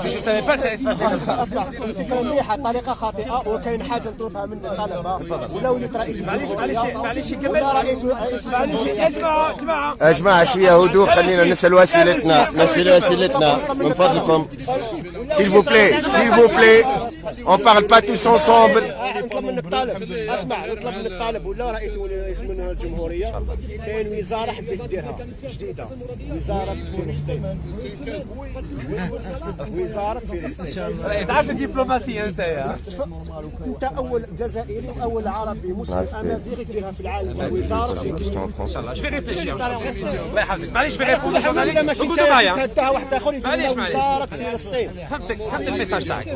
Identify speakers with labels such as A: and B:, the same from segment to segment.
A: je savais pas que ça allait se passer comme ça.
B: اسمع الفكره مليحه الطريقه خاطئه وكاين حاجه نطلبها من الطلبه ولا وليت رئيس
A: معليش كمل اسمع
C: اجماعة شوية هدوء، خلينا نسأل أسئلتنا من فضلكم. S'il vous plaît, on parle pas tous ensemble.
B: نطلب من الطالب اسمع نطلب من الطالب ولا رئيس منها الجمهوريه كاين وزاره حبيت ديرها جديده وزاره فلسطين وزاره فلسطين
A: تعرف الدبلوماسيه
B: انت اول جزائري واول عربي مسلم امازيغي ديرها في العالم وزاره فلسطين
A: ان شاء الله جو في ريفليشير الله يحفظك معليش في ريبوند
B: لا
A: جورناليست
B: ماشي
A: اقعدوا معايا
B: انت واحد اخر يقول
A: معليش
B: وزاره فلسطين
A: فهمت الميساج تاعك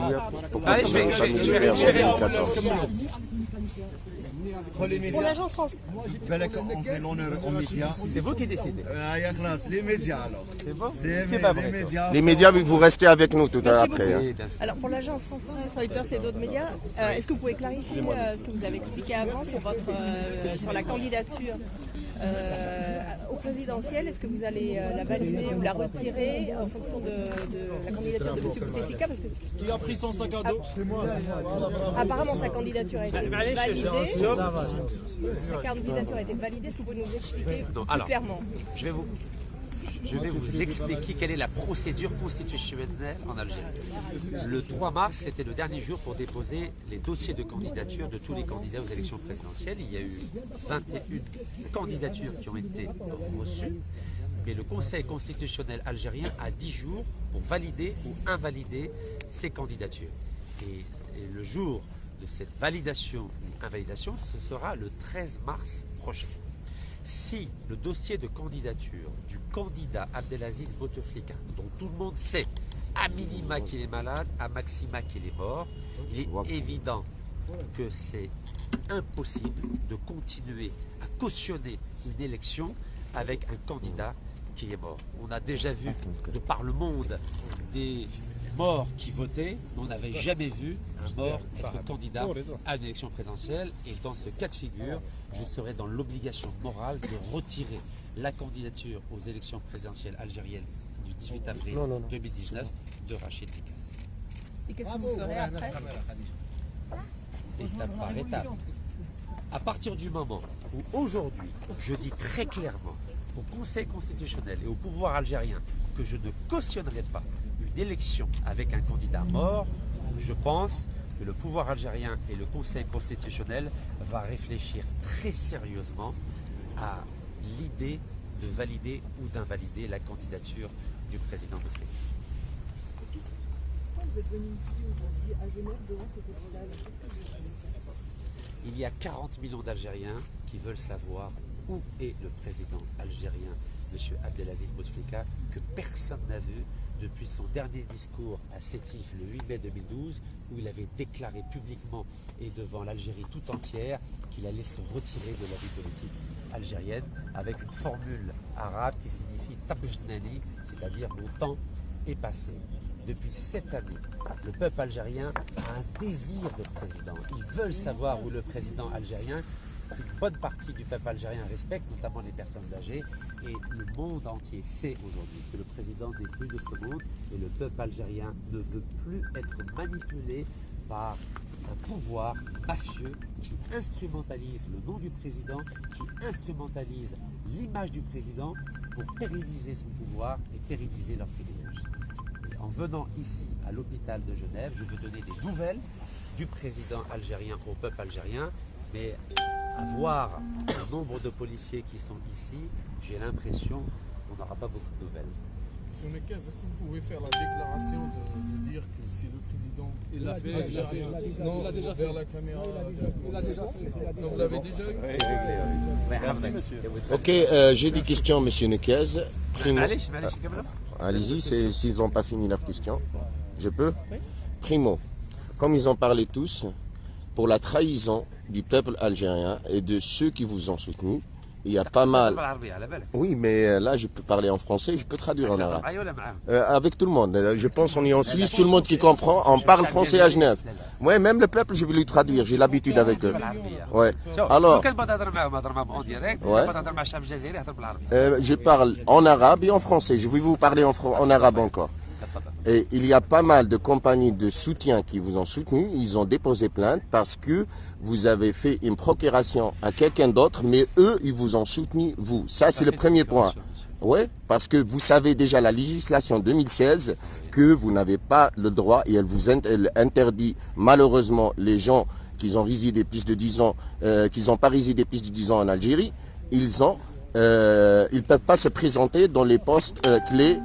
A: معليش
D: Pour l'agence France.
E: On fait l'honneur aux médias.
A: c'est vous qui décidez
E: Les médias alors.
A: c'est bon
E: C'est
A: pas
E: les
A: vrai
E: médias.
C: Les médias, vous restez avec nous tout à l'heure après.
D: Alors pour l'agence France Presse, Reuters et d'autres médias, est-ce que vous pouvez clarifier ce que vous avez expliqué avant sur la candidature au présidentiel? Est-ce que vous allez la valider ou la retirer en fonction de la candidature de M. Bouteflika? Parce que
E: Qui a pris son sac à dos? C'est moi.
D: apparemment sa candidature a été validée. Sa candidature a été validée. Est-ce que vous pouvez nous expliquer plus clairement?
A: Je vais vous expliquer quelle est la procédure constitutionnelle en Algérie. Le 3 mars, c'était le dernier jour pour déposer les dossiers de candidature de tous les candidats aux élections présidentielles. Il y a eu 21 candidatures qui ont été reçues, mais le Conseil constitutionnel algérien a 10 jours pour valider ou invalider ces candidatures. Et le jour de cette validation ou invalidation, ce sera le 13 mars prochain. Si le dossier de candidature du candidat Abdelaziz Bouteflika, dont tout le monde sait à minima qu'il est malade, à maxima qu'il est mort, il est évident que c'est impossible de continuer à cautionner une élection avec un candidat qui est mort. On a déjà vu de par le monde des morts qui votaient, mais on n'avait jamais vu un mort être candidat à une élection présidentielle. Et dans ce cas de figure, je serai dans l'obligation morale de retirer la candidature aux élections présidentielles algériennes du 18 avril 2019 de Rachid Bikaz.
D: Et qu'est-ce que vous ferez après?
A: Étape par étape. À partir du moment où aujourd'hui, je dis très clairement au Conseil constitutionnel et au pouvoir algérien que je ne cautionnerai pas une élection avec un candidat mort, je pense que le pouvoir algérien et le Conseil constitutionnel va réfléchir très sérieusement à l'idée de valider ou d'invalider la candidature du président Bouteflika.
D: Pourquoi vous êtes venu ici aujourd'hui à Genève devant cette tribunal?
A: Il y a 40 millions d'Algériens qui veulent savoir où est le président algérien, M. Abdelaziz Bouteflika, que personne n'a vu depuis son dernier discours à Sétif le 8 mai 2012, où il avait déclaré publiquement et devant l'Algérie tout entière qu'il allait se retirer de la vie politique algérienne avec une formule arabe qui signifie tabjnani, c'est-à-dire mon temps est passé. Depuis 7 années, le peuple algérien a un désir de président. Ils veulent savoir où le président algérien, qu'une bonne partie du peuple algérien respecte, notamment les personnes âgées, et le monde entier sait aujourd'hui que le président n'est plus de ce monde et le peuple algérien ne veut plus être manipulé par un pouvoir mafieux qui instrumentalise le nom du président, qui instrumentalise l'image du président pour pérenniser son pouvoir et pérenniser leurs privilèges. Et en venant ici à l'hôpital de Genève, je veux donner des nouvelles du président algérien au peuple algérien, mais à voir le nombre de policiers qui sont ici, j'ai l'impression qu'on n'aura pas beaucoup de nouvelles.
F: Monsieur Nekez, est-ce que vous pouvez faire la déclaration de dire que si le président il a fait, non, il a déjà vers la caméra, il a déjà fait. Donc vous l'avez déjà eu?
C: Ok, j'ai des questions, monsieur Nekez. Allez-y, s'ils n'ont pas fini leur question. Je peux? Primo, comme ils ont parlé tous, pour la trahison du peuple algérien et de ceux qui vous ont soutenu, il y a pas mal. Oui, mais là, je peux parler en français, je peux traduire en arabe. Avec tout le monde. Je pense qu'on est en Suisse, tout le monde qui comprend, on parle français à Genève. Ouais, même le peuple, je vais lui traduire, j'ai l'habitude avec eux. Ouais. Alors, je parle en arabe et en français. Je vais vous parler en arabe encore. Et il y a pas mal de compagnies de soutien qui vous ont soutenu. Ils ont déposé plainte parce que vous avez fait une procuration à quelqu'un d'autre, mais eux, ils vous ont soutenu, vous. Ça, c'est le premier point. Oui, parce que vous savez déjà la législation 2016 que vous n'avez pas le droit et elle interdit malheureusement les gens qui ont résidé plus de 10 ans, qui n'ont pas résidé plus de 10 ans en Algérie, ils ne peuvent pas se présenter dans les postes clés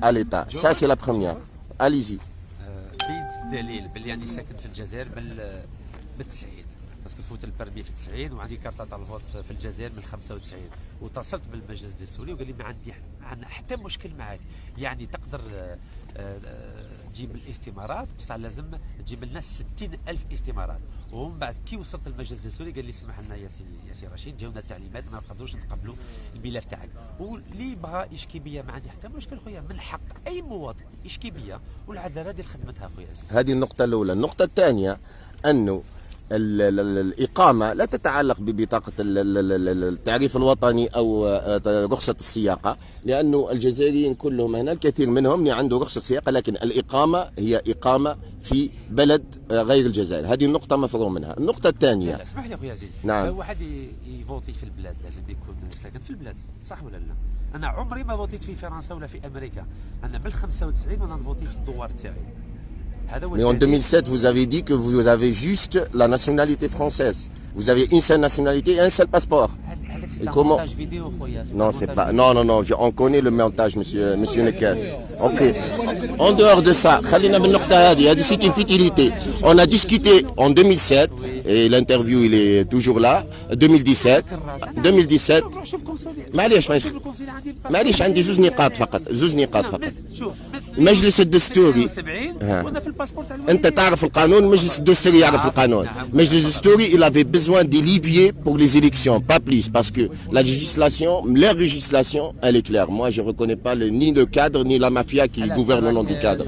C: à l'État. Ça, c'est la première. Allez-y.
A: بالدليل باللي أنا ساكن في الجزائر بالتسعين باسكو فوت البرمي في التسعين وعندي كارطة تاع الفوت في الجزائر من 95 واتصلت بالمجلس الدستوري وقال لي ما عندنا حتى مشكل معاك يعني تقدر تجيب الاستمارات بصح لازم تجيب لنا 60,000 استمارات ومن بعد كي وصلت المجلس الدستوري قال لي اسمح لنا يا سي رشيد جاونا التعليمات ما نقدروش نقبلوا الملف تاعك واللي بغى يشكي بيا ما عندي حتى مشكل خويا من حق اي مواطن يشكي بيا والعداله ديال خدمتها خويا.
C: هذه النقطة الأولى. النقطة الثانية أنه الإقامة لا تتعلق ببطاقة التعريف الوطني أو رخصة السياقة لأنه الجزائريين كلهم هنا الكثير منهم اللي عنده رخصة سياقة لكن الإقامة هي إقامة في بلد غير الجزائر. هذه النقطة مفروغ منها. النقطة الثانية
A: اسمح لي أخويا عزيز
C: نعم
A: واحد يفوتي في البلاد لازم يكون ساكن في البلاد صح ولا لا؟ أنا عمري ما فوتيت في فرنسا ولا في أمريكا أنا من 95 وأنا نفوتي في الدوار تاعي.
C: Mais en 2007, vous avez dit que vous avez juste la nationalité française. Vous avez une seule nationalité et un seul passeport. Et comment? Non, c'est pas. Non, on connaît le montage, monsieur Nekaz. Ok. En dehors de ça, c'est une futilité. On a discuté en 2007 et l'interview il est toujours là. 2017. معليش عندي زوج نقاط فقط. المجلس الدستوري انت تعرف القانون المجلس الدستوري يعرف القانون. المجلس الدستوري il avait besoin des leviers pour les élections pas plus parce que la législation elle est claire. Moi je reconnais pas ni le cadre ni la mafia qui gouverne au nom du cadre.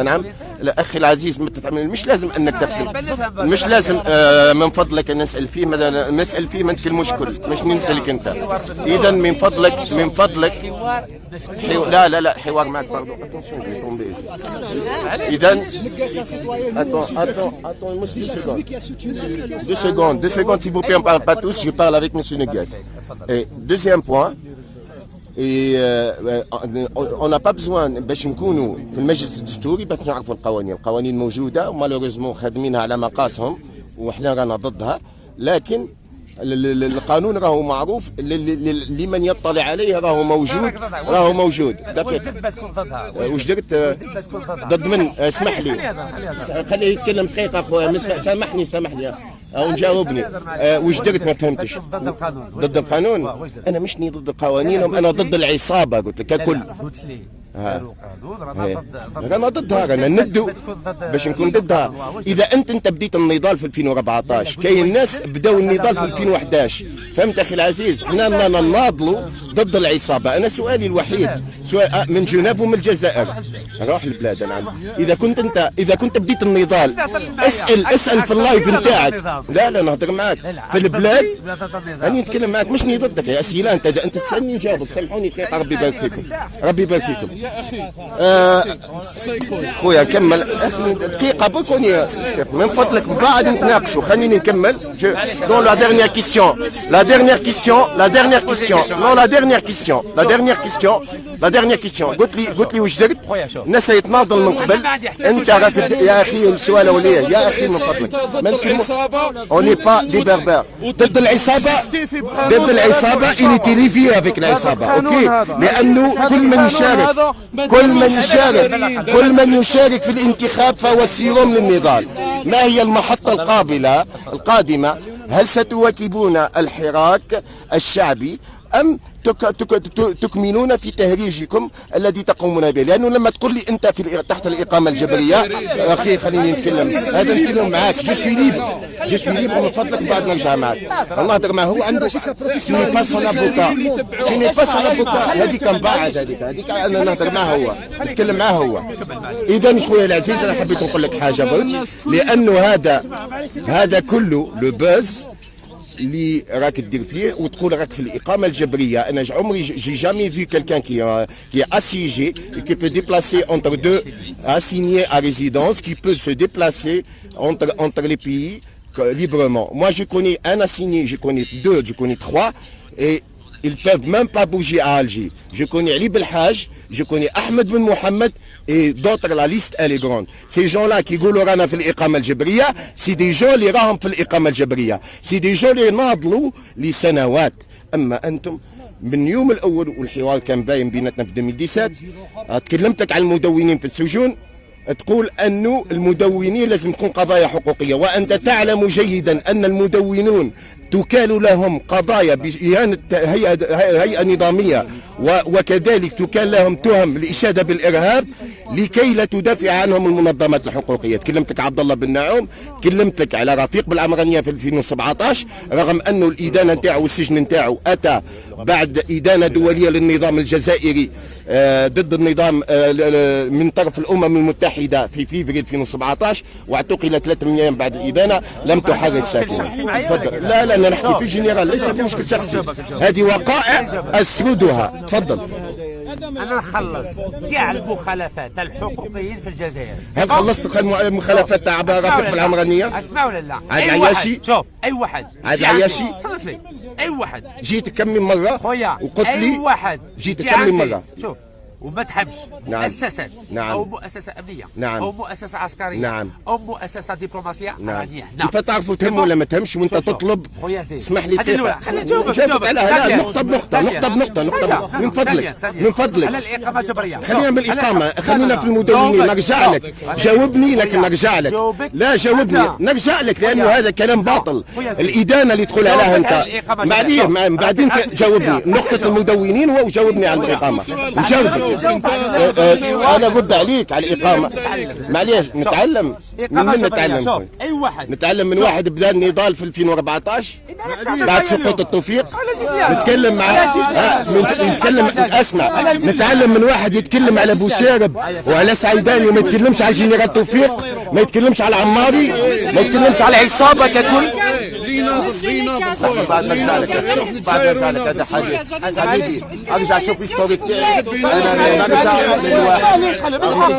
C: نعم الاخ العزيز مش لازم انك تدخل مش لازم من فضلك نسال فيه ما نتكلموش كل مش نسالك انت. اذا من فضلك لا حوار معك برضو. اذا deux secondes s'il vous plaît, on parle pas tous, je parle avec monsieur Negas. Et deuxième point et on n'a pas besoin باش نكونوا في المجلس الدستوري باش نعرفوا القوانين موجوده ومالوريزمون خادمينها على مقاسهم وحنا رانا ضدها لكن القانون راهو معروف لمن يطلع عليه راهو موجود دقيقة واش درت ضد من اسمح لي خليه يتكلم دقيقة اخويا سامحني او نجاوبني واش درت ما فهمتش ضد القانون انا مشني ضد القوانين انا ضد العصابة قلت لك ككل انا ضدها رانا ندو باش نكون ضدها. اذا انت بديت النضال في 2014 كاين ناس بداو النضال في 2011 فهمت اخي العزيز. حنا ما نناضلوا ضد العصابه. انا سؤالي الوحيد سؤال من جنيف ومن الجزائر روح البلاد. انا اذا كنت بديت النضال اسال في اللايف نتاعك. لا نهضر معاك في البلاد راني نتكلم معاك مش ضدك يا اسئله. انت تسالني نجاوبك. سامحوني دقيقه ربي يبارك فيكم. خويا كمل اخي دقيقه بكوني من فضلك بعد نتناقشوا خليني نكمل. دون لا dernière question قلت لي واش درت الناس يتناضل من قبل انت يا اخي السؤال الاولي يا اخي من فضلك ما نتكلموا اوني با دي بربر ضد العصابه اللي تيليفي افيك العصابه اوكي لانه كل من يشارك في الانتخاب فهو السيروم للنضال. ما هي المحطة القادمة؟ هل ستواكبون الحراك الشعبي أم تكمنون في تهريجكم الذي تقومون به؟ لأنه لما تقول لي أنت تحت الإقامة الجبرية أخي خليني نتكلم هذا نتكلم معاك. جو سوي ليبر من فضلك بعد نرجع معك. الله يهضر معه هو عنده تيني باس على بوكا هذيك من بعد هذيك أنا نهضر معه هو نتكلم معه هو. إذا خويا العزيز أنا حبيت نقول لك حاجة لأنه هذا كله لو باز اللي راك دير فيه وتقول راك في الاقامه الجبريه. انا عمري جي جامي في quelqu'un qui est assiégé et qui peut déplacer entre deux assignés à résidence, qui peut se déplacer entre les pays librement. Moi je connais un assigné, je connais deux, je connais trois, et ils ne peuvent même pas bouger à Alger. Je connais Ali Belhaj, je connais Ahmed Ben Mohamed et d'autres, la liste elle est grande. Ces gens-là qui يقولوا رانا في الإقامة الجبرية c'est des gens اللي راهم في الإقامة الجبرية. c'est des gens اللي ناضلوا لسنوات. أما أنتم من اليوم الأول والحوار كان باين بيناتنا في 2017 تكلمتك عن المدونين في السجون تقول أنه المدونين لازم تكون قضايا حقوقية، وأنت تعلم جيدا أن المدونون تكال لهم قضايا بإهانة هيئة نظامية، وكذلك تكال لهم تهم الإشادة بالإرهاب لكي لا تدافع عنهم المنظمات الحقوقية. تكلمتك عبد الله بن نعوم، كلمتك على رفيق بالعمرانية في 2017 رغم أنه الإدانة نتاعو والسجن نتاعو أتى بعد إدانة دولية للنظام الجزائري ضد النظام من طرف الأمم المتحدة في فيفري 2017 واعتقل 3 أيام بعد الإدانة لم تحرك ساكنة. تفضل. لا أنا نحكي في جنرال ليس في مشكل شخصي، هذه وقائع أسردها. تفضل.
A: أنا نخلص كاع المخالفات الحقوقيين في الجزائر.
C: هل خلصت المخالفات تاع رفيق بالعمرانية؟
A: تسمع ولا لا؟
C: عاد عياشي؟
A: شوف أي واحد
C: عاد عياشي؟
A: صلت لي أي واحد
C: جيت كم من مرة
A: خويا
C: وقلت لي
A: أي واحد
C: جيت كم من مرة.
A: شوف وما تحبش مؤسسات أو مؤسسة أمنية أو مؤسسة عسكرية أو مؤسسة ديبلوماسية.
C: كيف تعرفوا تهم ولا ما تهمش وانت تطلب؟ اسمح لي جاوبك على هذا نقطة بنقطة. من فضلك
A: على الإقامة الجبرية.
C: خلينا بالإقامة، خلينا في المدونين. نرجع لك جاوبني، لكن نرجع لك. لا جاوبني نرجع لك لأنه هذا كلام باطل. الإدانة اللي تقول عليها أنت بعدين جاوبني نقطة المدونين وجاوبني عن الإقامة. انا رد عليك على الاقامه. معليش نتعلم من نتعلم.
A: اي واحد
C: نتعلم من واحد بدا النضال في 2014 بعد سقوط التوفيق. نتكلم مع نتكلم اسمع، نتعلم من واحد يتكلم على بوشارب وعلى سعيداني وما يتكلمش على الجنرال توفيق، ما يتكلمش على عماري، ما يتكلمش على عصابه ككل. بعد نرجع لك هذا حديث ارجع شوف هيستوريك تاعي. انا نرجع للواحد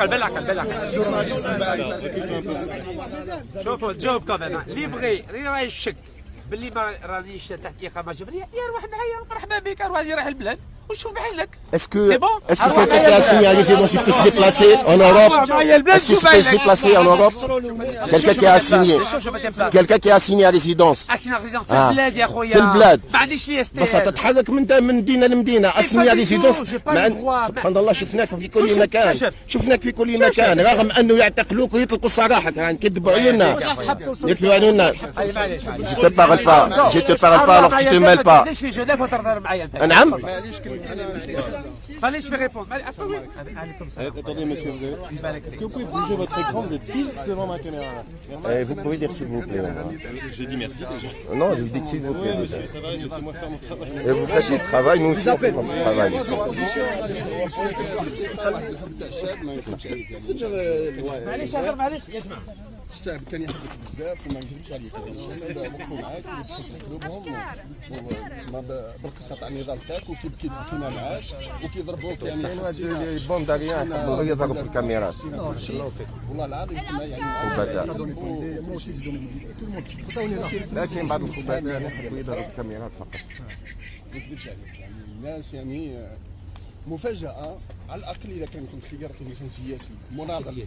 A: بالعقل. شوفوا تجاوب كمان اللي يبغي راه يشك باللي ما رانيش تحت اقامه جبريه يروح معايا مرحبا بك، روح يروح البلاد وشوف بعينك.
C: Est-ce que quelqu'un qui a signé à résidence peut se déplacer en Europe? Est-ce qu'il peut se déplacer en Europe? Quelqu'un qui a signé à résidence.
A: في البلاد يا خويا.
C: في البلاد.
A: ما عنديش لي
C: بس تتحرك من مدينه لمدينه. اسمي يا ريزيدونس. سبحان الله شفناك في كل مكان. شفناك في كل مكان رغم انه يعتقلوك ويطلقوا سراحك. يعني كذبوا عيوننا. يكذبوا عيوننا. Je te parle pas alors tu te mêles pas.
A: ليش في جنيف وترضى معايا انت؟
C: نعم.
A: معليش في ريبوند.
C: Attendez monsieur, est-ce que vous pouvez bouger votre écran? Vous êtes pile devant ma caméra là. Vous pouvez dire s'il vous plaît.
E: J'ai dit merci déjà.
C: Non, je vous dis s'il vous plaît.
E: Ça va, laissez-moi faire mon travail.
C: Et vous faites votre travail, nous aussi on fait notre travail.
A: معليش يا جماعه
F: الشعب كان يحبك بزاف وما نكذبش عليك. وقفوا معاك وتطلبهم تسمى بالقصه تاع النضال تاعك وكيف كيتحسنا معاك وكيضربوك. يعني
C: لي بونداريان يحبوا يضربوا في الكاميرات.
F: والله العظيم كما يعني
C: خبثاء. لكن بعض الخبثاء يحبوا يضربوا في الكاميرات فقط.
F: ما نكذبش عليك. يعني الناس يعني مفاجاه على الاقل اذا كان يكون خيار كإنسان سياسي مناضل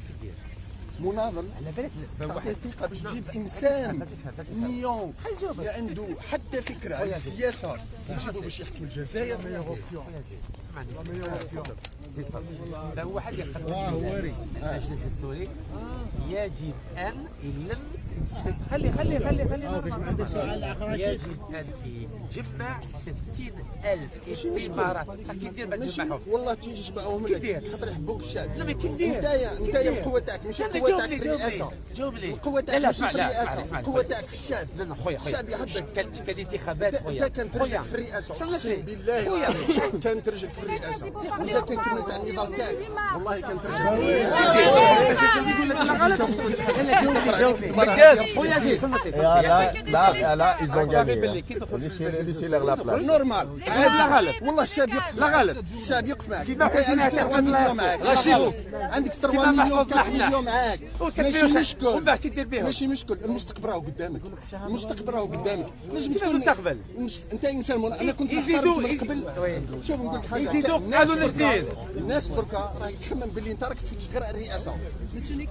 F: تعطي الثقة باش تجيب إنسان نيون عنده حتى فكرة على السياسة تجيبه باش يحكم الجزائر.
A: لو واحد يقدم المجلس الدستوري يجب أن يلم خلي يجب أن يجمع 60,000 إمارات. كي ندير باش نجمعهم؟
C: والله تيجي تجمعهم لك خاطر يحبوك الشعب.
A: لا كي ندير؟
C: انت القوه تاعك ماشي القوه تاعك في الرئاسه.
A: جاوبني.
C: القوه تاعك ماشي في الرئاسه، القوه تاعك في الشعب.
A: لا خويا
C: الشعب يحبك.
A: كان انتخابات خويا.
C: انت كان ترجع في الرئاسه اقسم بالله كان ترجع في الرئاسه. وانت كان كملت على النضال تاعك والله كان ترجع في
G: Là, ils ont gagné. Laissez-leur la place.
C: نورمال والله الشعب يقف
A: لا غلط.
C: الشعب يقف معك. عندك 3 مليون معك عندك 3 مليون 4 مليون معك ماشي مشكل ماشي مشكل. المستقبل راهو قدامك، المستقبل راهو قدامك. لازم تكون
A: المستقبل.
C: انت انسان انا كنت نختارك من قبل. شوف نقول لك حاجه،
A: قالوا جديد.
C: الناس دركا راهي تخمم باللي انت راك تفتش غير على الرئاسه.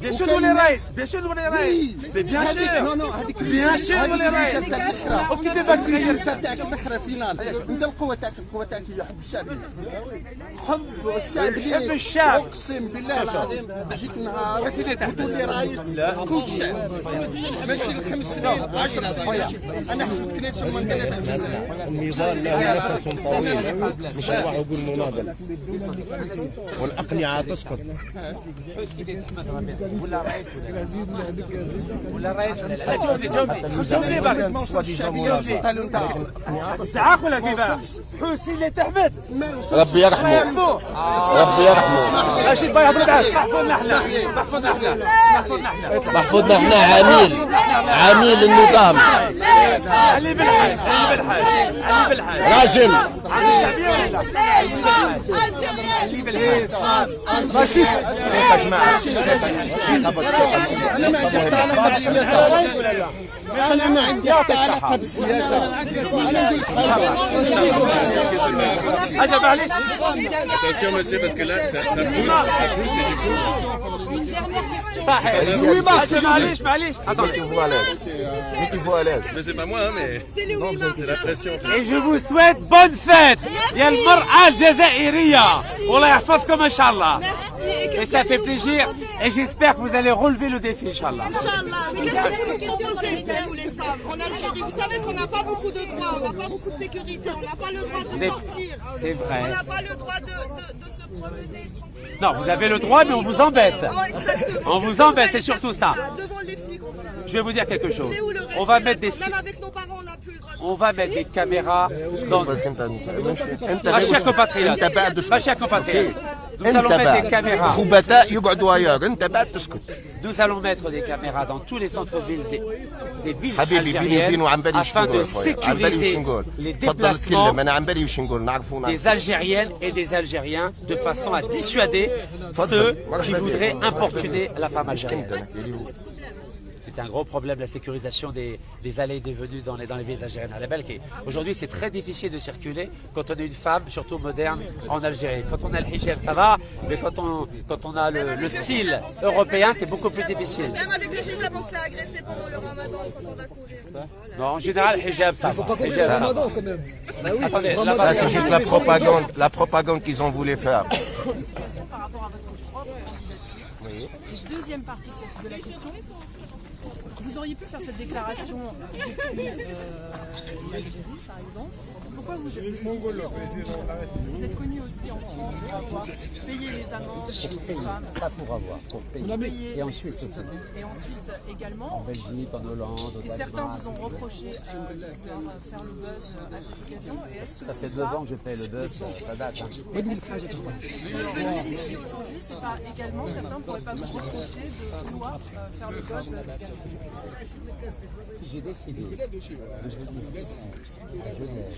A: بيان سور نولي رئيس، بيان سور نولي رئيس. بيان سور
C: نو هذيك
A: بيان سور نولي رئيس.
C: وكي دابا الرئاسه تاعك الاخرى فينال. انت القوه تاعك هي حب الشعب. حب الشعب
A: يحب الشعب.
C: اقسم بالله العظيم يجيك نهار وتولي رئيس قوة الشعب. ماشي ل5 سنين 10 سنين. انا حسبت كنيت ثم
G: النضال له نفس طويل، مش نروح نقول مناضله، والاقنعه تسقط.
A: ولا رئيس ولا رئيس لا جاوبني برك. استعاق ولا كيفاش؟ حسين اللي تحمد
C: ربي يرحمه ربي يرحمه.
A: رشيد باي هضر معاك. محفوظنا احنا
C: محفوظنا احنا عميل النظام.
A: علي بالحاج
C: راجل
A: علي بالحاج.
C: رشيد
G: يا جماعه
C: انا ما عندي حتى علاقه بالسياسه. انا نقول لك
A: حاجه معليش.
E: Attention monsieur parce que là ça pousse et du coup.
A: صحيح. معليش.
G: mettez-vous à l'aise.
E: Mais c'est pas moi hein, mais c'est la pression.
A: Et je vous souhaite bonne fête يا المرأة الجزائرية والله يحفظكم ان شاء الله. Et ça fait plaisir et j'espère que vous allez relever le défi inchallah.
H: Inch'Allah. Mais qu'est-ce que vous nous proposez, nous les femmes, en Algérie? Vous savez qu'on n'a pas beaucoup de droits, on n'a pas beaucoup de sécurité, on n'a pas le droit de sortir.
A: C'est vrai.
H: On n'a pas le droit de se promener tranquille.
A: Non, vous avez le droit mais on vous embête.
H: Oh, exactement.
A: On vous embête, c'est surtout ça.
H: Devant les flics,
A: Je vais vous dire quelque chose.
H: c'est où le respect?
A: On va mettre des
H: Même avec nos parents, on n'a plus le droit de
A: on va mettre des caméras dans ma chère compatriote. Ma chère compatriote. Nous allons mettre des caméras. Nous allons mettre des caméras dans tous les centres-villes des villes algériennes afin de sécuriser les déplacements des Algériennes et des Algériens de façon à dissuader ceux qui voudraient importuner la femme algérienne. C'est un gros problème, la sécurisation des allées et des venues dans les villes algériennes. Aujourd'hui, c'est très difficile de circuler quand on est une femme, surtout moderne, en Algérie. Quand on a le hijab, ça va, mais quand on a le style européen, c'est beaucoup plus difficile.
H: Même avec le hijab, on se fait agresser pendant le ramadan quand on va courir.
A: Non, en général, hijab, ça va. Il ne faut pas courir le ramadan quand même. Attendez,
G: Ça, c'est juste la propagande qu'ils ont voulu faire.
I: Par rapport à votre propre candidature. Deuxième partie de la question. Vous auriez pu faire cette déclaration depuis l'Algérie, par exemple. Pourquoi vous êtes connu aussi en France pour avoir payé les amendes des femmes?
A: Pas pour avoir, pour payer. Et en Suisse aussi.
I: Et en Suisse également.
A: En Belgique, en Hollande,
I: Et certains vous ont reproché de vouloir faire le buzz à cette occasion. Et est-ce que
A: ça fait 9 ans que je paye le buzz, ça date. Hein.
I: Ici aujourd'hui, c'est pas également, certains ne pourraient pas vous reprocher de vouloir faire le buzz.
A: Si j'ai décidé de venir ici, à Genève,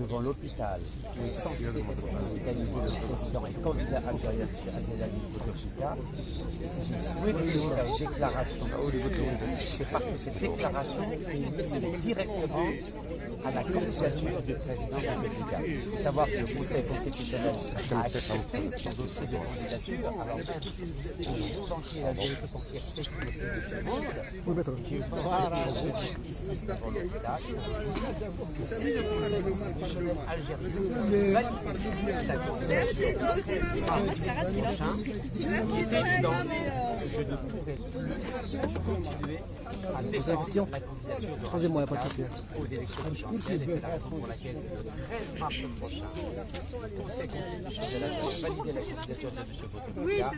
A: devant l'hôpital où est censé être hospitalisé le président et candidat algérien, M. Abdelaziz Bouteflika, si j'ai souhaité faire une déclaration, c'est parce que cette déclaration est liée directement à la candidature du président Bouteflika. Il faut savoir que le Conseil constitutionnel a accepté son dossier de candidature, alors même que le monde entier a été pour tirer sécurité de ce monde, qui est ici devant l'hôpital, si le Conseil constitutionnel algérien valide sa candidature, c'est évident je ne pourrai plus continuer à défendre la candidature de
J: Posez-moi, il n'y a pas de souci.
A: aux élections présidentielles et c'est la raison pour laquelle le 13 mars prochain, le Conseil constitutionnel a validé la candidature de M. Bouteflika.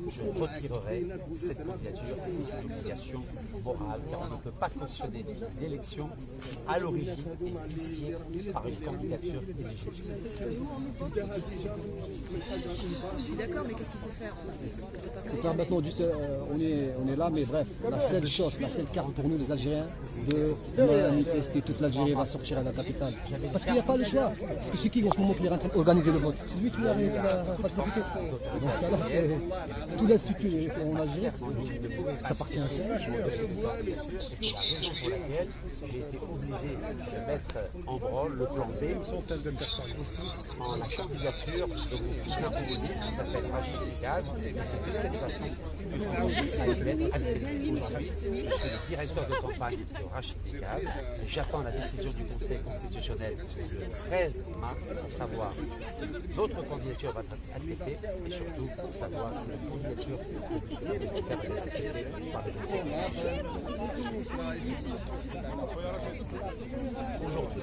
A: Je retirerai cette candidature et c'est une obligation morale car on ne peut pas cautionner l'élection à l'origine et initiée par une candidature illégitime.
I: Je suis d'accord, mais qu'est-ce qu'il faut faire?
J: C'est ça, maintenant, juste, on est là, mais bref, la seule chose, la seule carte pour nous, les Algériens, de manifester, toute l'Algérie va sortir à la capitale. Parce qu'il n'y a pas le choix. Parce que c'est qui en ce moment qui est en train d'organiser le vote? C'est lui qui l'a facilité. Dans ce cas-là, c'est tout l'institut en Algérie, ça appartient à ça.
A: Et c'est la raison pour laquelle j'ai été obligé de mettre en branle le plan B aussi en la candidature de mon fils inconnu qui s'appelle Rachid Dekaz. Et c'est de cette façon que ce projet a pu être accepté. Aujourd'hui, je suis le directeur de campagne de Rachid Dekaz. J'attends la décision du Conseil constitutionnel le 13 mars pour savoir si notre candidature va être acceptée et surtout pour savoir si la candidature de M. Bouteflika va être acceptée par les Aujourd'hui,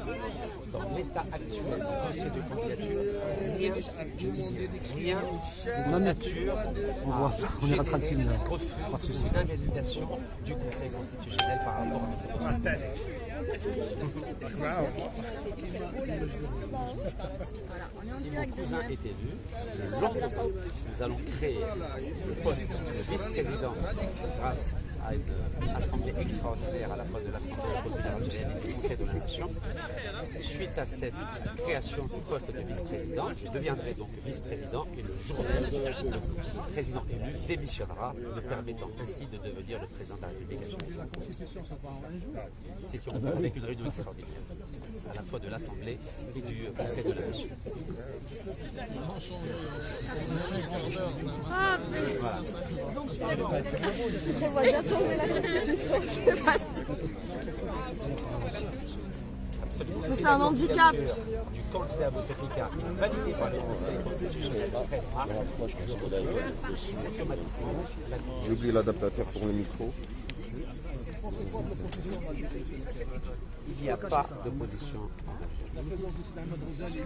A: dans l'état actuel du dossier de candidature, rien, je dis bien, rien de nature
J: On est en train de filmer.
A: refus ou d'invalidation du Conseil constitutionnel par rapport à notre dossier. Si mon cousin est élu, le lendemain, nous allons créer le poste de vice-président grâce à une assemblée extraordinaire à la fois de l'Assemblée populaire algérienne et du Conseil de la Nation. Suite à cette création du poste de vice-président, je deviendrai donc vice-président et le jour même, le président élu démissionnera, me permettant ainsi de devenir le président de la République algérienne. C'est si on avec une réunion extraordinaire, à la fois de l'Assemblée et du Conseil de la Nation.
D: On va bientôt tomber la constitution, je sais pas si...
H: C'est un handicap.
A: Du candidat Bouteflika validé par le Conseil constitutionnel le 13 mars, automatiquement
C: J'ai oublié l'adaptateur pour le micro.
A: il n'y a pas d'opposition en Algérie.